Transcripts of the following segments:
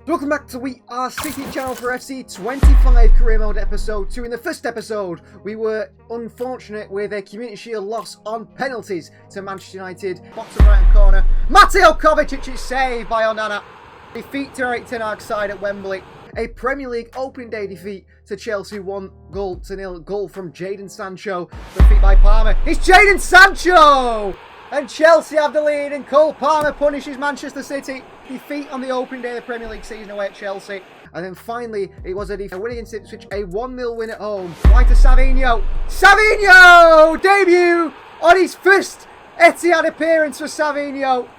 Welcome back to We Are City channel for FC 25 Career Mode episode 2. In the first episode, we were unfortunate with a Community Shield loss on penalties to Manchester United. Bottom right hand corner, Mateo Kovacic is saved by Onana. Defeat to Erik ten Hag's side at Wembley. A Premier League opening day defeat to Chelsea, 1-0. Goal from Jadon Sancho. Defeat by Palmer. It's Jadon Sancho! And Chelsea have the lead, and Cole Palmer punishes Manchester City. Defeat on the opening day of the Premier League season away at Chelsea. And then finally, it was a win against Ipswich, a 1-0 win at home. Right to Savinho. Savinho! Debut on his first Etihad appearance for Savinho.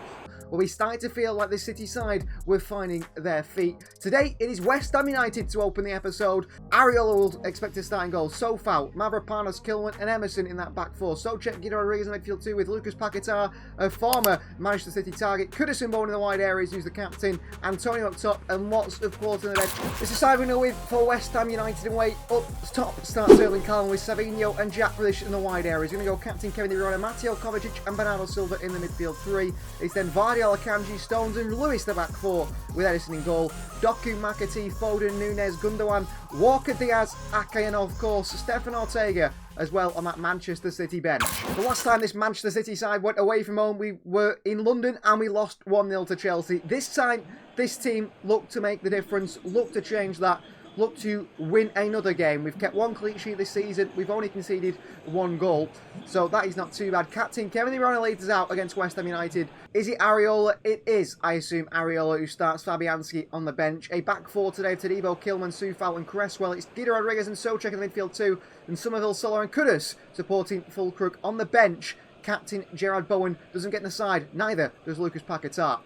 Well, we started to feel like the City side were finding their feet. Today, it is West Ham United to open the episode. Areola will expect a starting goal. Sofau, Mavropanos, Kilman and Emerson in that back four. Socek, Guido Rodriguez in midfield two with Lucas Paquetá, a former Manchester City target. Kudus and Bowen in the wide areas, who's the captain. Antonio up top and lots of quality on the bench. This is side we know with for West Ham United and way up top starts Erling Haaland with Savinho and Jack Grealish in the wide areas. Going to go captain Kevin De Bruyne, Mateo Kovacic and Bernardo Silva in the midfield three. It's then Vardy, Akanji, Stones and Lewis the back four with Edison in goal. Doku, McAtee, Foden, Nunes, Gundogan, Walker, Diaz, Ake and of course Stefan Ortega as well on that Manchester City bench. The last time this Manchester City side went away from home, we were in London and we lost 1-0 to Chelsea. This time, this team looked to make the difference, looked to change that, look to win another game. We've kept one clean sheet this season. We've only conceded one goal, so that is not too bad. Captain Kevin De Bruyne leads us out against West Ham United. Is it Areola? It is, I assume, Areola who starts. Fabianski on the bench. A back four today of Todibo, Kilman, Sufal and Cresswell. It's Guido Rodriguez and Socek in the midfield too, and Somerville, Solar and Kudus supporting Fulkrug on the bench. Captain Gerard Bowen doesn't get in the side. Neither does Lucas Paquetá.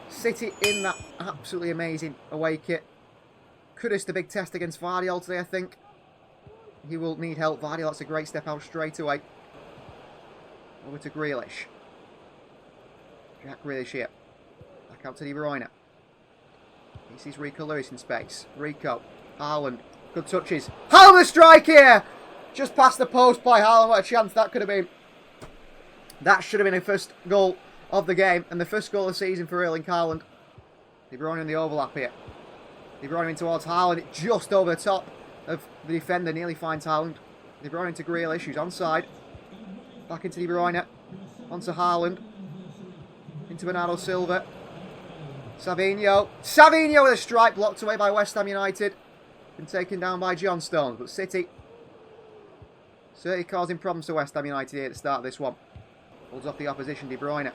City in that absolutely amazing away kit. Kudus the big test against Vardy today, I think. He will need help. Vardy, that's a great step out straight away. Over to Grealish. Jack Grealish here. Back out to De Bruyne. He sees Rico Lewis in space. Rico. Haaland. Good touches. Haaland the strike here! Just past the post by Haaland. What a chance that could have been. That should have been the first goal of the game. And the first goal of the season for Erling Haaland. De Bruyne in the overlap here. De Bruyne in towards Haaland, just over the top of the defender, nearly finds Haaland. De Bruyne into Grealish, who's onside. Back into De Bruyne, onto Haaland. Into Bernardo Silva. Savinho. Savinho with a strike blocked away by West Ham United. Been taken down by John Stones, but City certainly causing problems to West Ham United here at the start of this one. Holds off the opposition, De Bruyne.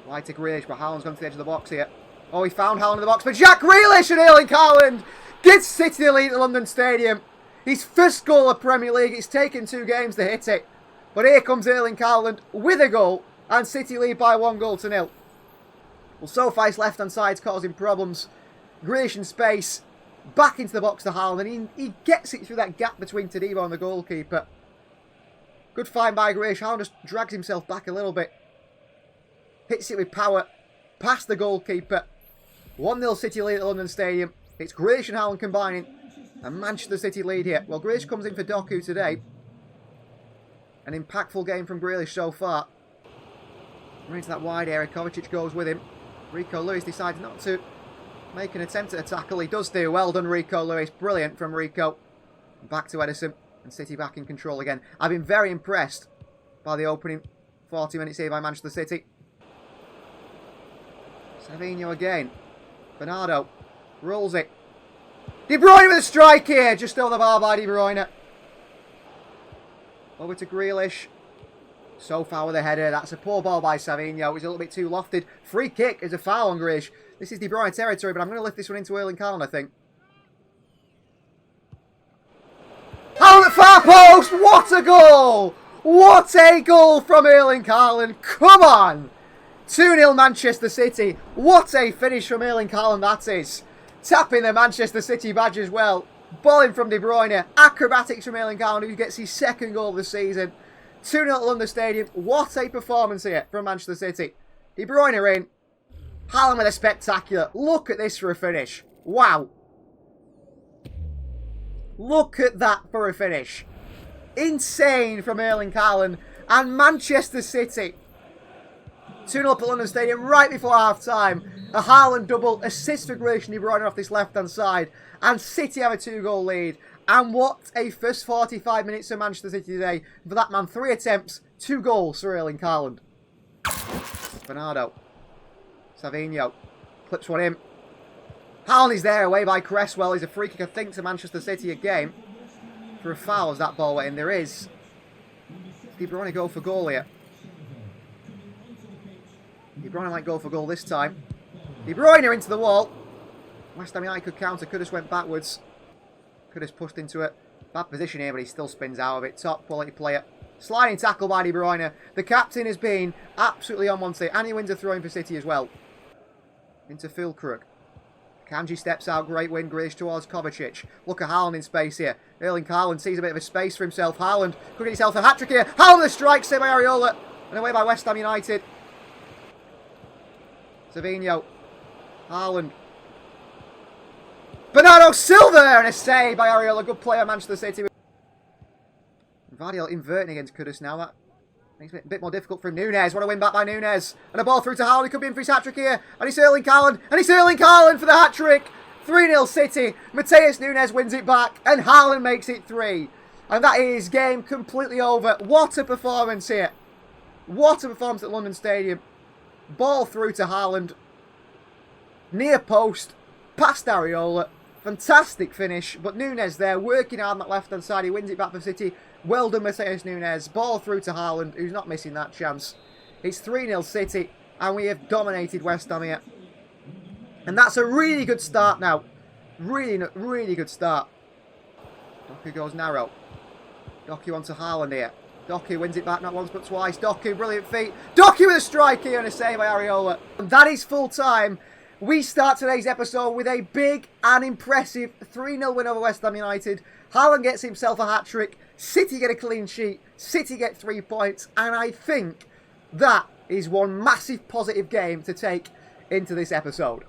Wide to Grealish, but Haaland's gone to the edge of the box here. Oh, he found Haaland in the box, but Jack Grealish and Erling Haaland gets City the lead at the London Stadium. His first goal of Premier League. It's taken 2 games to hit it. But here comes Erling Haaland with a goal, and City lead by 1-0. Well, Sofai's left-hand side's causing problems. Grealish in space, back into the box to Haaland, and he gets it through that gap between Todibo and the goalkeeper. Good find by Grealish. Haaland just drags himself back a little bit. Hits it with power, past the goalkeeper. 1-0 City lead at London Stadium. It's Grealish and Haaland combining. And Manchester City lead here. Well, Grealish comes in for Doku today. An impactful game from Grealish so far. We're into that wide area. Kovacic goes with him. Rico Lewis decides not to make an attempt at a tackle. He does do. Well done, Rico Lewis. Brilliant from Rico. Back to Edison. And City back in control again. I've been very impressed by the opening 40 minutes here by Manchester City. Savinho again. Bernardo rolls it. De Bruyne with a strike here. Just over the bar by De Bruyne. Over to Grealish. So far with a header. That's a poor ball by Savinho. He's a little bit too lofted. Free kick is a foul on Grealish. This is De Bruyne territory, but I'm going to lift this one into Erling Haaland, I think. Haaland at far post. What a goal. What a goal from Erling Haaland. Come on. 2-0 Manchester City. What a finish from Erling Haaland that is. Tapping the Manchester City badge as well. Balling from De Bruyne. Acrobatics from Erling Haaland, who gets his second goal of the season. 2-0 at London Stadium. What a performance here from Manchester City. De Bruyne in. Haaland with a spectacular. Look at this for a finish. Wow. Look at that for a finish. Insane from Erling Haaland. And Manchester City 2-0 up at London Stadium right before half-time. A Haaland double, assist for Grealish and De Bruyne off this left-hand side. And City have a 2-goal lead. And what a first 45 minutes of Manchester City today. For that man, 3 attempts, 2 goals for Erling Haaland. Bernardo. Savinho. Clips one in. Haaland is there, away by Cresswell. He's a free kick, I think, to Manchester City again. For a foul as that ball went in. There is. De Bruyne go for goal here. De Bruyne might go for goal this time. De Bruyne into the wall. West Ham United could counter. Kudus went backwards. Kudus pushed into it. Bad position here, but he still spins out of it. Top quality player. Sliding tackle by De Bruyne. The captain has been absolutely on one today. And he wins a throw-in for City as well. Into Füllkrug. Kanji steps out. Great win. Grealish towards Kovacic. Look at Haaland in space here. Erling Haaland sees a bit of a space for himself. Haaland could get himself a hat-trick here. Haaland with a strike. Saved by Areola. And away by West Ham United. Savinho. Haaland. Bernardo Silva there and a save by Areola. Good player, Manchester City. Vardiel inverting against Kudus now. That makes it a bit more difficult for Nunes. What a win back by Nunes. And a ball through to Haaland. He could be in for his hat-trick here. And it's Erling Haaland. And it's Erling Haaland for the hat-trick. 3-0 City. Mateus Nunes wins it back. And Haaland makes it 3. And that is game completely over. What a performance here. What a performance at London Stadium. Ball through to Haaland. Near post. Past Areola. Fantastic finish. But Nunes there working hard on that left-hand side. He wins it back for City. Well done, Mateus Nunes. Ball through to Haaland, who's not missing that chance. It's 3-0 City, and we have dominated West Ham here. And that's a really good start now. Really good start. Doku goes narrow. Doku onto Haaland here. Doku wins it back not once but twice. Doku, brilliant feet. Doku with a strike here and a save by Areola. And that is full time. We start today's episode with a big and impressive 3-0 win over West Ham United. Haaland gets himself a hat-trick. City get a clean sheet. City get 3 points. And I think that is one massive positive game to take into this episode.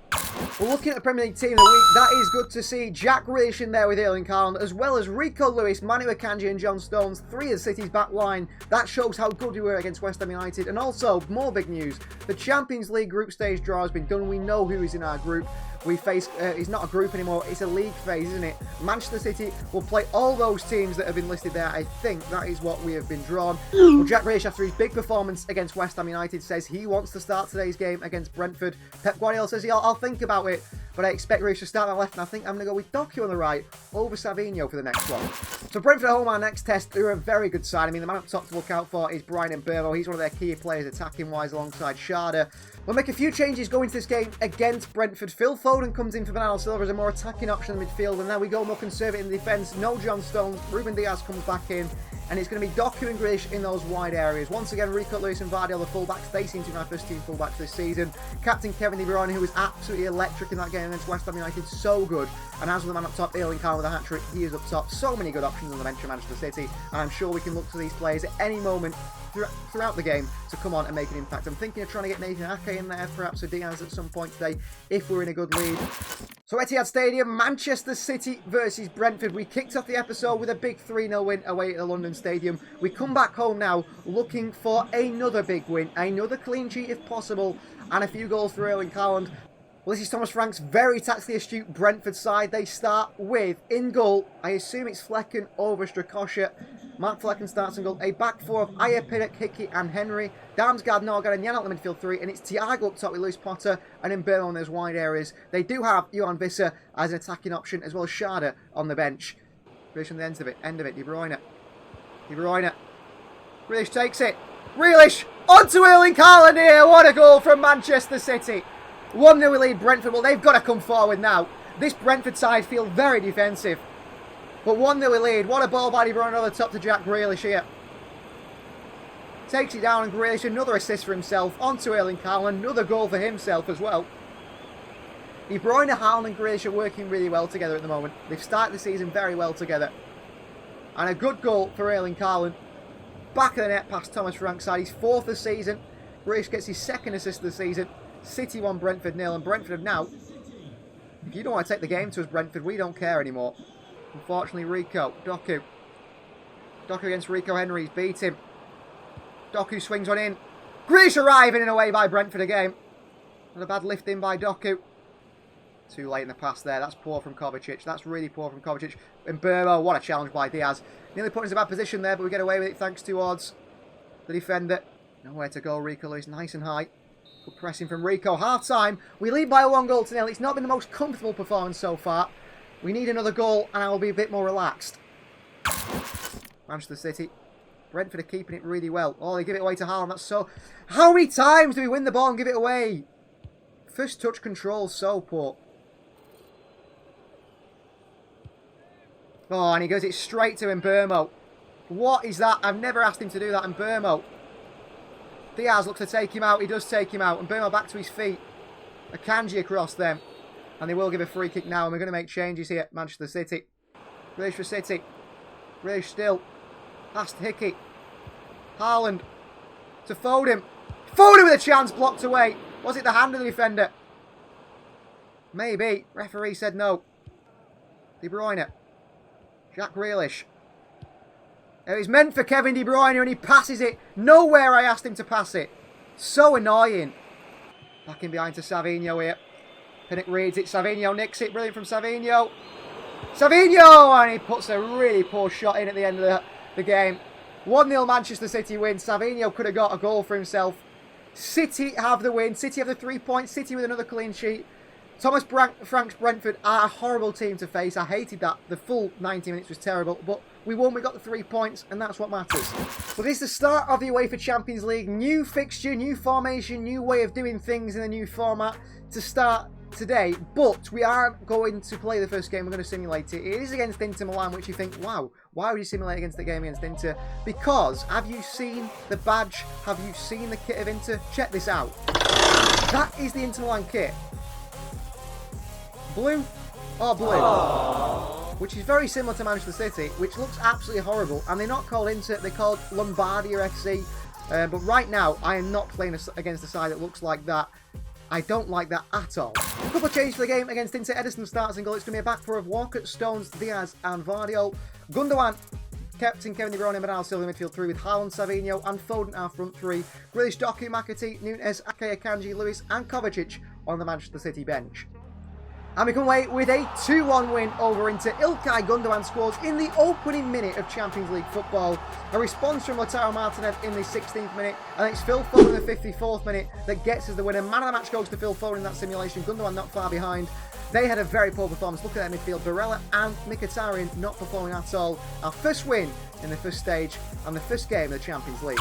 We're looking at the Premier League team of the week. That is good to see. Jack Grealish in there with Erling Haaland, as well as Rico Lewis, Manu Akanji and John Stones, 3 of City's back line. That shows how good we were against West Ham United. And also, more big news, the Champions League group stage draw has been done. We know who is in our group. We face, it's not a group anymore, it's a league phase, isn't it? Manchester City will play all those teams that have been listed there. I think that is what we have been drawn. Well, Jack Grealish, after his big performance against West Ham United, says he wants to start today's game against Brentford. Pep Guardiola says, yeah, I'll think about it, but I expect Grealish to start on the left, and I think I'm going to go with Doku on the right over Savinho for the next one. So Brentford at home, our next test, they're a very good side. I mean, the man up top to look out for is Brian Mbeumo. He's one of their key players attacking-wise alongside Schade. We'll make a few changes going into this game against Brentford. Phil Foden comes in for Bernardo Silva as a more attacking option in the midfield, and now we go more conservative in the defence. No John Stones. Ruben Diaz comes back in, and it's going to be Doku and Grealish in those wide areas. Once again, Rico Lewis and Vardiel, the fullbacks. They seem to be my first team fullbacks this season. Captain Kevin De Bruyne, who was absolutely electric in that game against West Ham United, so good. And as with the man up top, Erling Haaland with a hat-trick, he is up top. So many good options on the bench of Manchester City, and I'm sure we can look to these players at any moment throughout the game to come on and make an impact. I'm thinking of trying to get Nathan Ake in there, perhaps a Diaz at some point today, if we're in a good lead. So Etihad Stadium, Manchester City versus Brentford. We kicked off the episode with a big 3-0 win away at the London Stadium. We come back home now looking for another big win, another clean sheet if possible, and a few goals for Erling Haaland. Well, this is Thomas Frank's very tactically astute Brentford side. They start with, in goal, I assume it's Flecken over Strakosha. Mark Flecken starts in goal. A back four of Ayer, Pinnock, Hickey and Henry. Damsgaard, Norgard and Jan out the midfield 3. And it's Thiago up top with Lewis Potter and Mbeumo in those wide areas. They do have Johan Visser as an attacking option, as well as Schade on the bench. Grealish on the end of it. De Bruyne. Grealish takes it. Grealish onto Erling Haaland here. What a goal from Manchester City. 1-0 lead Brentford. Well, they've got to come forward now. This Brentford side feel very defensive. But 1-0 lead. What a ball by De Bruyne over the top to Jack Grealish here. Takes it down and Grealish, another assist for himself. Onto Erling Haaland. Another goal for himself as well. De Bruyne, Haaland and Grealish are working really well together at the moment. They've started the season very well together. And a good goal for Erling Haaland. Back of the net past Thomas Frank's side. He's 4th this season. Grealish gets his 2nd assist of the season. City 1, Brentford 0, and Brentford have now, if you don't want to take the game to us, Brentford, we don't care anymore. Unfortunately, Rico, Doku against Rico Henry, he's beat him. Doku swings one in. Grealish arriving in a way by Brentford again. Not a bad lift in by Doku. Too late in the pass there. That's poor from Kovacic. That's really poor from Kovacic. And Burmo, what a challenge by Diaz. Nearly put us in a bad position there, but we get away with it thanks towards the defender. Nowhere to go, Rico Lewis. Nice and high. Good pressing from Rico. Half-time. We lead by 1-0. It's not been the most comfortable performance so far. We need another goal, and I will be a bit more relaxed. Manchester City. Brentford are keeping it really well. Oh, they give it away to Haaland. That's so... How many times do we win the ball and give it away? First touch control, so poor. Oh, and he goes it straight to Mbeumo. What is that? I've never asked him to do that, Mbeumo. Diaz looks to take him out. He does take him out. Mbeumo back to his feet. Akanji across them. And they will give a free kick now. And we're going to make changes here. Manchester City. Grealish for City. Grealish still. Past Hickey. Haaland. To Foden. Foden with a chance blocked away. Was it the hand of the defender? Maybe. Referee said no. De Bruyne. Jack Grealish. It was meant for Kevin De Bruyne and he passes it nowhere I asked him to pass it. So annoying. Back in behind to Savinho here. Pinnock reads it. Savinho nicks it. Brilliant from Savinho. Savinho! And he puts a really poor shot in at the end of the game. 1-0 Manchester City win. Savinho could have got a goal for himself. City have the win. City have the 3 points. City with another clean sheet. Thomas Frank's Brentford are a horrible team to face. I hated that. The full 90 minutes was terrible. But we won. We got the 3 points. And that's what matters. But this is the start of the UEFA Champions League. New fixture, new formation, new way of doing things in a new format to start today. But we aren't going to play the first game. We're going to simulate it. It is against Inter Milan, which you think, wow, why would you simulate against the game against Inter? Because have you seen the badge? Have you seen the kit of Inter? Check this out. That is the Inter Milan kit. Blue or blue. Aww. Which is very similar to Manchester City, which looks absolutely horrible. And they're not called Inter, they're called Lombardia FC. But right now, I am not playing against a side that looks like that. I don't like that at all. A couple of changes for the game against Inter. Ederson starts in goal. It's going to be a back four of Walker, Stones, Diaz and Vardio. Gundogan, captain Kevin De Bruyne and Bernardo Silva midfield three with Haaland, Savinho and Foden our front three. Grealish, Doku, McAtee, Nunes, Ake, Akanji, Lewis and Kovacic on the Manchester City bench. And we come away with a 2-1 win over Inter. Ilkay Gundogan scores in the opening minute of Champions League football. A response from Lautaro Martinez in the 16th minute. And it's Phil Foden in the 54th minute that gets us the winner. Man of the match goes to Phil Foden in that simulation. Gundogan not far behind. They had a very poor performance. Look at their midfield. Barella and Mkhitaryan not performing at all. Our first win in the first stage and the first game of the Champions League.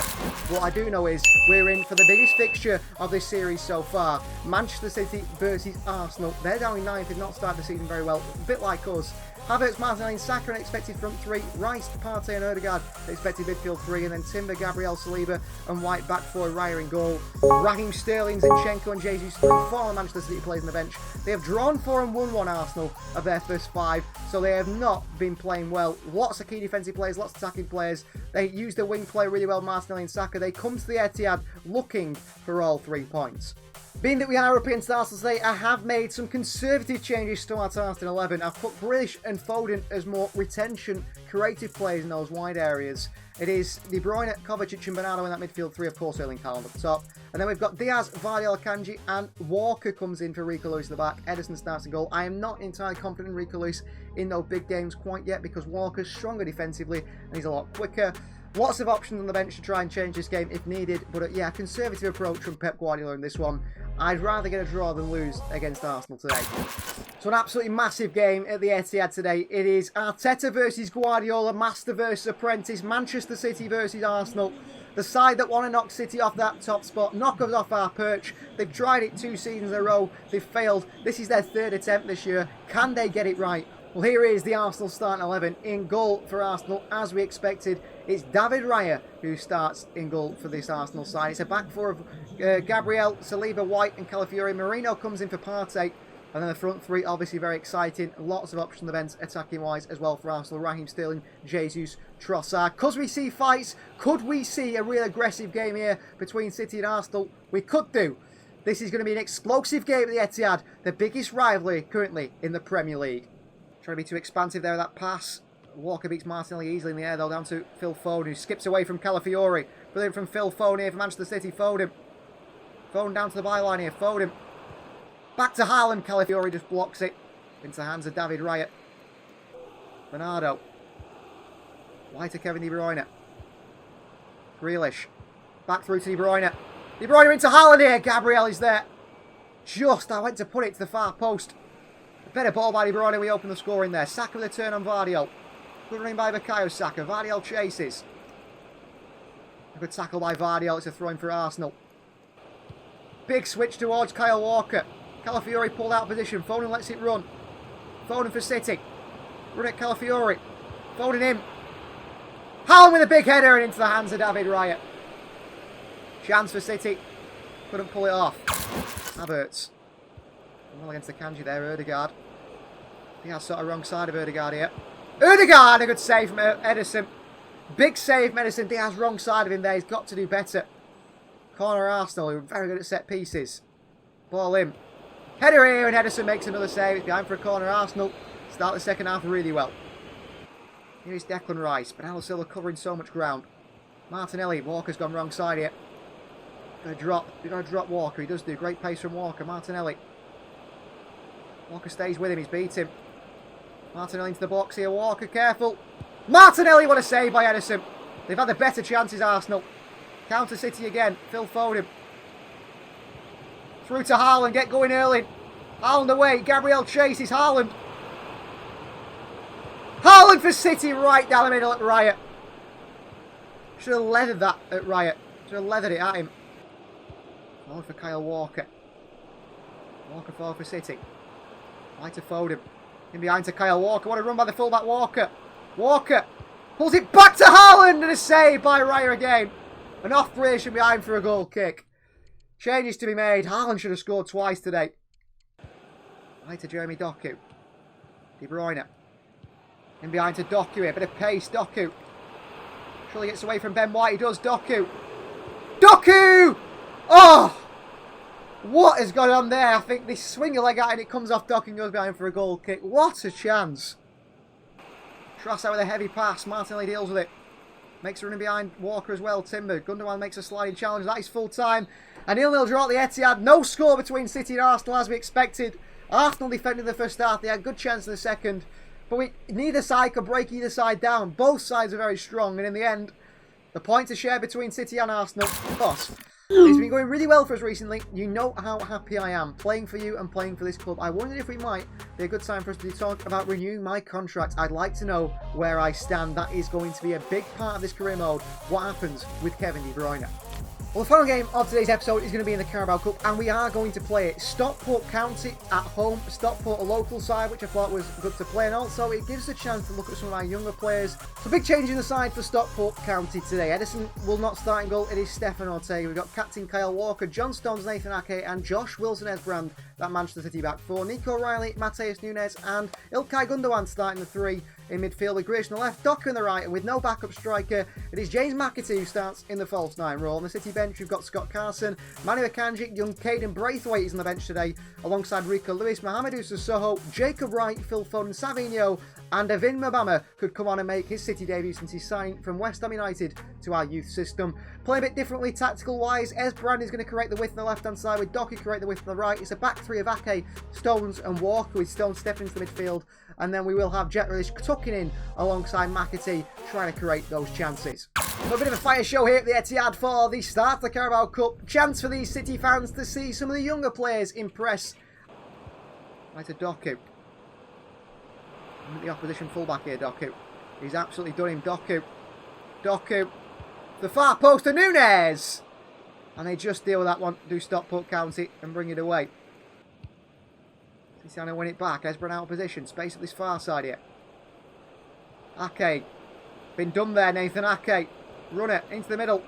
What I do know is we're in for the biggest fixture of this series so far. Manchester City versus Arsenal. They're down in 9th, did not start the season very well. A bit like us. Havertz, Martinelli, Saka an expected front three. Rice, Partey and Odegaard expected midfield three. And then Timber, Gabriel, Saliba and White back four. Raya in goal. Raheem Sterling, Zinchenko and Jesus 3. 4 Manchester City players on the bench. They have drawn 4 and won 1 Arsenal of their first 5. So they have not been playing well. Lots of key defensive players, lots of attacking players. They use the wing play really well, Martinelli and Saka. They come to the Etihad looking for all 3 points. Being that we are up against Arsenal today, I have made some conservative changes to our starting 11. I've put Grealish and Foden as more retention, creative players in those wide areas. It is De Bruyne, Kovacic and Bernardo in that midfield three, of course, Erling Haaland at the top. And then we've got Diaz, Vardy, Akanji and Walker comes in for Rico Lewis at the back. Ederson starts the goal. I am not entirely confident in Rico Lewis in those big games quite yet because Walker's stronger defensively and he's a lot quicker. Lots of options on the bench to try and change this game if needed. But yeah, conservative approach from Pep Guardiola in this one. I'd rather get a draw than lose against Arsenal today. So an absolutely massive game at the Etihad today. It is Arteta versus Guardiola, Master versus Apprentice, Manchester City versus Arsenal. The side that want to knock City off that top spot, knock us off our perch. They've tried it 2 seasons in a row. They've failed. This is their 3rd attempt this year. Can they get it right? Well, here is the Arsenal starting 11. In goal for Arsenal, as we expected, it's David Raya who starts in goal for this Arsenal side. It's a back four of Gabriel, Saliba, White and Calafiori. Marino comes in for Partey. And then the front three, obviously very exciting. Lots of options on the bench, attacking-wise as well for Arsenal. Raheem Sterling, Jesus, Trossard. Could we see fights? Could we see a real aggressive game here between City and Arsenal? We could do. This is going to be an explosive game at the Etihad. The biggest rivalry currently in the Premier League. Trying to be too expansive there with that pass. Walker beats Martinelli easily in the air though, down to Phil Foden, who skips away from Calafiori. Brilliant from Phil Foden here for Manchester City. Foden down to the byline here. Foden Back to Haaland. Calafiori just blocks it. Into the hands of David Raya. Bernardo. Wide to Kevin De Bruyne. Grealish. Back through to De Bruyne. De Bruyne into Haaland here. Gabriel is there. I went to put it to the far post. A better ball by De Bruyne. We open the score in there. Saka with a turn on Vardio. Good running by Bukayo Saka. Vardio chases. A good tackle by Vardio. It's a throw in for Arsenal. Big switch towards Kyle Walker. Calafiori pulled out of position. Foden lets it run. Foden for City. Run at Calafiori. Foden in. Haaland with a big header and into the hands of David Raya. Chance for City. Couldn't pull it off. Havertz. Well against the Kanji there, Ødegaard. I think that's sort of wrong side of Ødegaard here. Ødegaard! A good save from Ederson. Big save from Ederson. Diaz wrong side of him there. He's got to do better. Corner Arsenal, who are very good at set pieces. Ball in. Header here and Ederson makes another save. It's behind for a corner Arsenal. Start the second half really well. Here is Declan Rice. Bernardo Silva covering so much ground. Martinelli. Walker's gone wrong side here. Going to drop Walker. He does do. Great pace from Walker. Martinelli. Walker stays with him. He's beat him. Martinelli into the box here. Walker careful. Martinelli, what a save by Ederson. They've had the better chances, Arsenal. Counter City again. Phil Foden. Through to Haaland. Get going early. Haaland away. Gabriel chases Haaland. Haaland for City right down the middle at Raya. Should have leathered that at Raya. Should have leathered it at him. Forward for Kyle Walker. Walker forward for City. Right to Foden. In behind to Kyle Walker. What a run by the fullback Walker. Walker pulls it back to Haaland and a save by Raya again. An off creation behind for a goal kick. Changes to be made. Haaland should have scored twice today. Right to Jeremy Doku. De Bruyne. In behind to Doku here. Bit of pace. Doku. Surely gets away from Ben White. He does. Doku. Doku! Oh! What has gone on there? I think they swing a leg out and it comes off Doku and goes behind for a goal kick. What a chance. Trossard with a heavy pass. Martinelli deals with it. Makes a running behind Walker as well. Timber. Gundogan makes a sliding challenge. That is full time. A 0-0 draw at the Etihad. No score between City and Arsenal as we expected. Arsenal defended the first half. They had good chance in the second. But neither side could break either side down. Both sides are very strong. And in the end, the points are shared between City and Arsenal. Boss. It's been going really well for us recently. You know how happy I am playing for you and playing for this club. I wondered if it might be a good time for us to talk about renewing my contract. I'd like to know where I stand. That is going to be a big part of this career mode. What happens with Kevin De Bruyne? Well, the final game of today's episode is going to be in the Carabao Cup, and we are going to play it. Stockport County at home. Stockport, a local side, which I thought was good to play, and also it gives us a chance to look at some of our younger players. So big change in the side for Stockport County today. Ederson will not start in goal. It is Stefan Ortega. We've got captain Kyle Walker, John Stones, Nathan Ake, and Josh Wilson-Esbrand, that Manchester City back four. Nico Riley, Mateus Nunes, and Ilkay Gundogan starting the three in midfield with Grealish on the left, Doku on the right, and with no backup striker, it is James McAtee who starts in the false nine role. On the City bench, we've got Scott Carson, Manu Akanji, young Caden Braithwaite is on the bench today, alongside Rico Lewis, Mohamedou Sissoko, Jacob Wright, Phil Foden, Savinho, and Evin Mabama could come on and make his City debut since he signed from West Ham United to our youth system. Playing a bit differently tactical-wise, Esbrand is going to create the width on the left-hand side with Doku create the width on the right. It's a back three of Ake, Stones and Walker with Stones stepping into the midfield. And then we will have Jack Grealish tucking in alongside McAtee trying to create those chances. So a bit of a fire show here at the Etihad for the start of the Carabao Cup. Chance for these City fans to see some of the younger players impress. Right to Doku. The opposition fullback here, Doku. He's absolutely done him. Doku. The far post to Nunes. And they just deal with that one. Do Stockport County and bring it away. He's trying to win it back. Esbrand out of position. Space at this far side here. Ake. Been done there, Nathan Ake. Runner into the middle.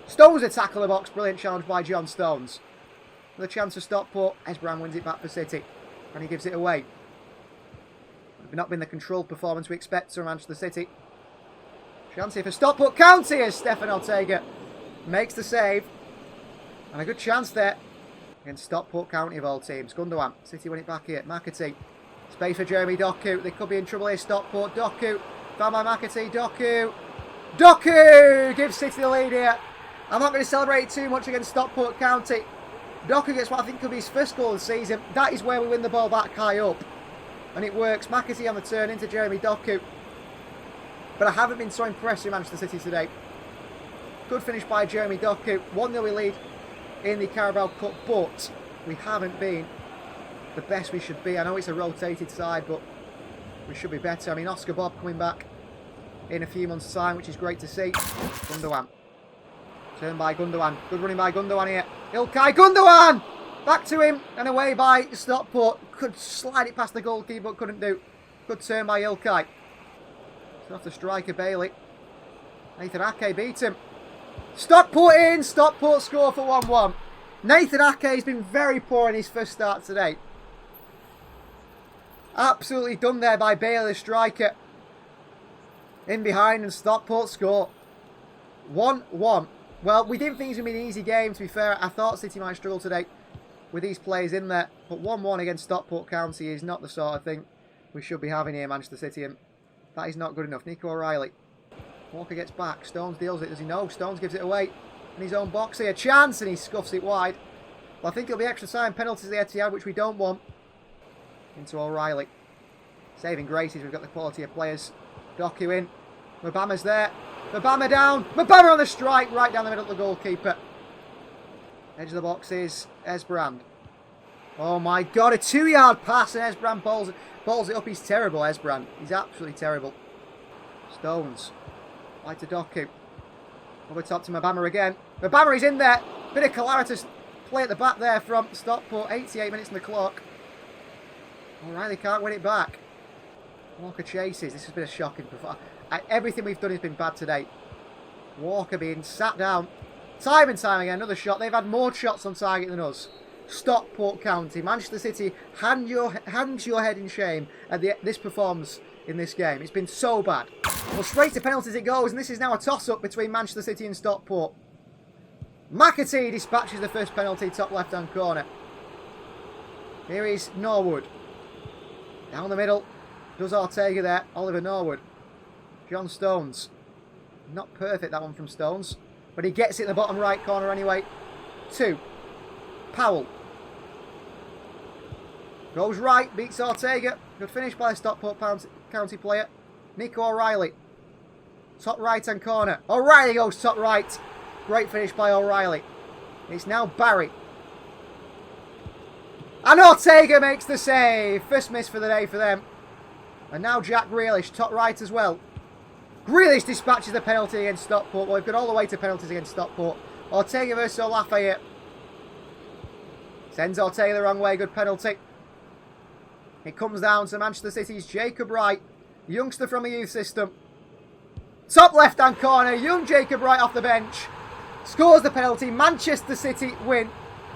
Stones a tackle the box. Brilliant challenge by John Stones. Another chance for Stockport. Esbrand wins it back for City. And he gives it away. Not been the controlled performance we expect from Manchester City. Chance here for Stockport County as Stefan Ortega makes the save. And a good chance there against Stockport County of all teams. Gundogan. City win it back here. McAtee. Space for Jeremy Doku. They could be in trouble here. Stockport. Doku. Found by McAtee. Doku gives City the lead here. I'm not going to celebrate too much against Stockport County. Doku gets what I think could be his first goal of the season. That is where we win the ball back high up. And it works. McAtee on the turn into Jeremy Doku. But I haven't been so impressed with Manchester City today. Good finish by Jeremy Doku. 1-0 we lead in the Carabao Cup, but we haven't been the best we should be. I know it's a rotated side, but we should be better. I mean, Oscar Bob coming back in a few months' time, which is great to see. Gundogan. Turn by Gundogan. Good running by Gundogan here. Ilkay Gundogan! Back to him and away by Stockport. Could slide it past the goalkeeper, but couldn't do. Good turn by Ilkay. It's off the striker, Bailey. Nathan Ake beat him. Stockport in! Stockport score for 1-1. Nathan Ake has been very poor in his first start today. Absolutely done there by Bailey, the striker. In behind and Stockport score. 1-1. Well, we didn't think it was going to be an easy game, to be fair. I thought City might struggle today with these players in there. But 1-1 against Stockport County is not the sort of thing we should be having here, Manchester City. And that is not good enough. Nico O'Reilly. Walker gets back. Stones deals it. Does he know? Stones gives it away in his own box here. Chance, and he scuffs it wide. Well, I think it'll be extra time. Penalties at the Etihad, which we don't want. Into O'Reilly. Saving graces. We've got the quality of players. Doku in. Mabama's there. Mabama down. Mabama on the strike. Right down the middle of the goalkeeper. Edge of the box is Esbrand. Oh my God. A 2-yard pass and Esbrand balls it up. He's terrible, Esbrand. He's absolutely terrible. Stones. Right to Doku. Over top to Mabama again. Mabama is in there. Bit of calamitous play at the back there from Stockport. 88 minutes on the clock. O'Reilly can't win it back. Walker chases. This has been a shocking performance. Everything we've done has been bad today. Walker being sat down. Time and time again. Another shot. They've had more shots on target than us. Stockport County. Manchester City, hang your head in shame at this performance in this game. It's been so bad. Well, straight to penalties it goes, and this is now a toss-up between Manchester City and Stockport. McAtee dispatches the first penalty, top left-hand corner. Here is Norwood. Down the middle. Does Ortega there. Oliver Norwood. John Stones. Not perfect, that one from Stones. But he gets it in the bottom right corner anyway. 2. Powell. Goes right, beats Ortega. Good finish by the Stockport County player. Nico O'Reilly. Top right-hand corner. O'Reilly goes top right. Great finish by O'Reilly. It's now Barry. And Ortega makes the save. First miss for the day for them. And now Jack Grealish, top right as well. Grealish dispatches the penalty against Stockport. Well, we've got all the way to penalties against Stockport. Ortega versus Olafayette. Sends Ortega the wrong way. Good penalty. It comes down to Manchester City's Jacob Wright. Youngster from a youth system. Top left-hand corner. Young Jacob Wright off the bench. Scores the penalty. Manchester City win.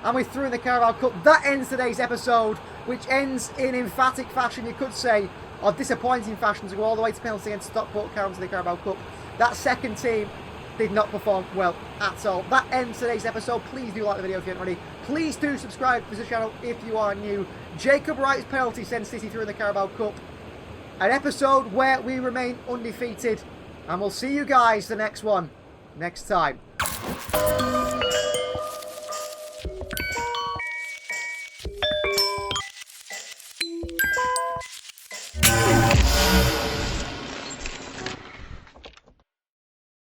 And we're through in the Carabao Cup. That ends today's episode, which ends in emphatic fashion, you could say, or disappointing fashion, to go all the way to penalty against Stockport County in the Carabao Cup. That second team did not perform well at all. That ends today's episode. Please do like the video if you haven't already. Please do subscribe to the channel if you are new. Jacob Wright's penalty sends City through in the Carabao Cup. An episode where we remain undefeated. And we'll see you guys the next one next time.